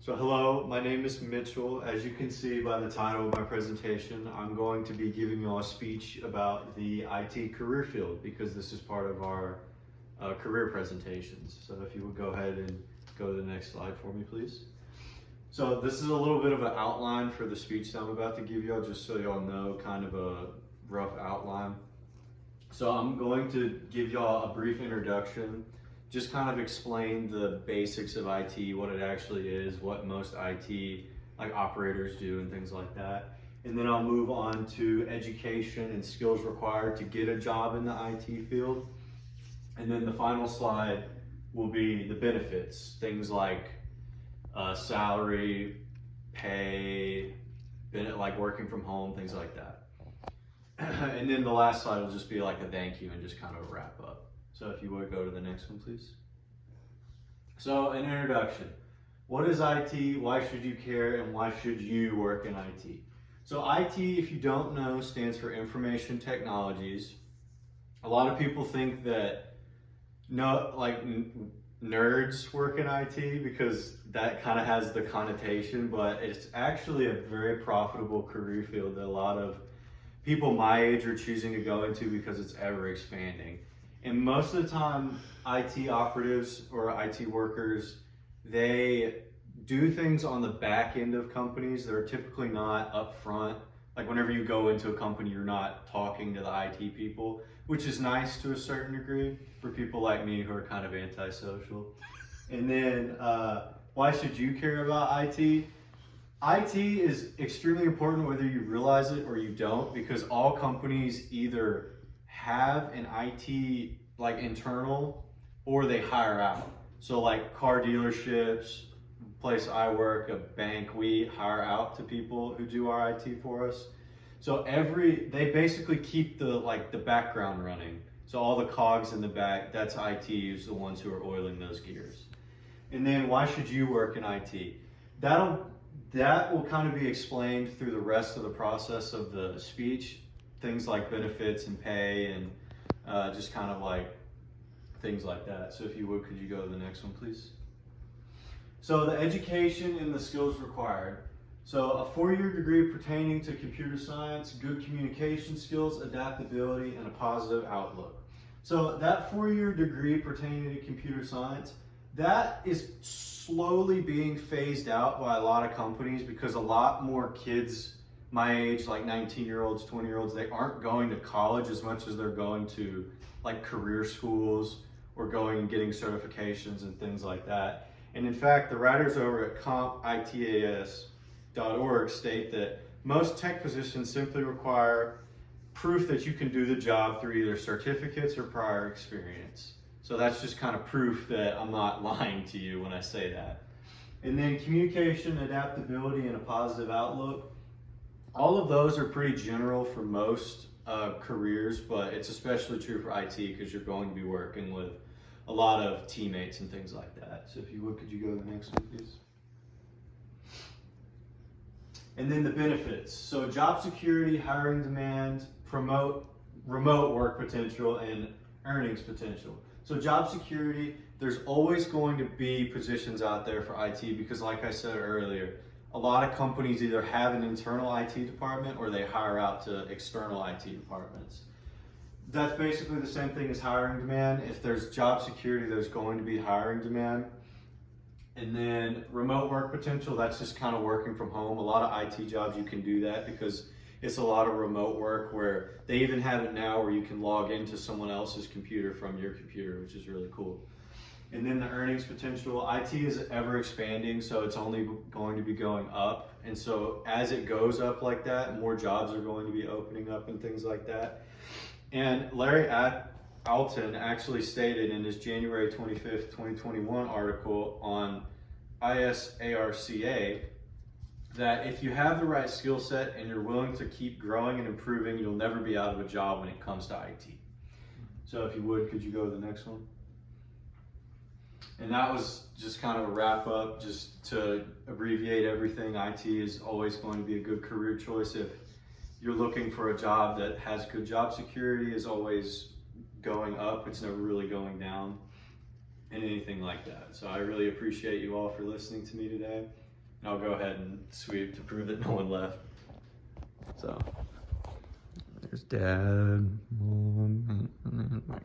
So hello, my name is Mitchell. As you can see by the title of my presentation, I'm going to be giving you all a speech about the IT career field because this is part of our career presentations. So if you would go ahead and go to the next slide for me, please. So this is a little bit of an outline for the speech that I'm about to give y'all, just so y'all know kind of a rough outline. So I'm going to give y'all a brief introduction, just kind of explain the basics of IT, what it actually is, what most IT operators do and things like that. And then I'll move on to education and skills required to get a job in the IT field. And then the final slide will be the benefits, things like salary, pay, like working from home, things like that. And then the last slide will just be like a thank you and just kind of a wrap up. So if you would go to the next one, please. So an introduction. What is IT? Why should you care? And why should you work in IT? So IT, if you don't know, stands for Information Technologies. A lot of people think that nerds work in IT because that kind of has the connotation, but it's actually a very profitable career field that a lot of people my age are choosing to go into because it's ever expanding. And most of the time, IT operatives or IT workers, they do things on the back end of companies. They're typically not up front. Like whenever you go into a company, you're not talking to the IT people, which is nice to a certain degree for people like me who are kind of antisocial. And then why should you care about IT? IT is extremely important whether you realize it or you don't, because all companies either have an IT internal or they hire out. So like car dealerships, place I work, a bank, we hire out to people who do our IT for us. So they basically keep the background running. So all the cogs in the back, that's IT, is the ones who are oiling those gears. And then why should you work in IT? That will kind of be explained through the rest of the process of the speech, things like benefits and pay and just kind of like things like that. So if you would, could you go to the next one, please? So the education and the skills required. So a 4-year degree pertaining to computer science, good communication skills, adaptability, and a positive outlook. So that 4-year degree pertaining to computer science, that is slowly being phased out by a lot of companies because a lot more kids my age, like 19-year-olds, 20-year-olds, they aren't going to college as much as they're going to like career schools or going and getting certifications and things like that. And in fact, the writers over at compitas.org state that most tech positions simply require proof that you can do the job through either certificates or prior experience. So that's just kind of proof that I'm not lying to you when I say that. And then communication, adaptability, and a positive outlook. All of those are pretty general for most careers, but it's especially true for IT because you're going to be working with a lot of teammates and things like that. So if you would, could you go to the next one, please? And then the benefits. So job security, hiring demand, promote remote work potential, and earnings potential. So job security, there's always going to be positions out there for IT because like I said earlier, a lot of companies either have an internal IT department or they hire out to external IT departments. That's basically the same thing as hiring demand. If there's job security, there's going to be hiring demand. And then remote work potential, that's just kind of working from home. A lot of IT jobs you can do that because it's a lot of remote work where they even have it now where you can log into someone else's computer from your computer, which is really cool. And then the earnings potential, IT is ever expanding, so it's only going to be going up. And so as it goes up like that, more jobs are going to be opening up and things like that. And Larry Alton actually stated in his January 25th, 2021 article on ISARCA that if you have the right skill set and you're willing to keep growing and improving, you'll never be out of a job when it comes to IT. So if you would, could you go to the next one? And that was just kind of a wrap up, just to abbreviate everything. IT is always going to be a good career choice. If you're looking for a job that has good job security, is always going up, it's never really going down, and anything like that. So I really appreciate you all for listening to me today. And I'll go ahead and sweep to prove that no one left. So, there's Dad, Mom, and Mike.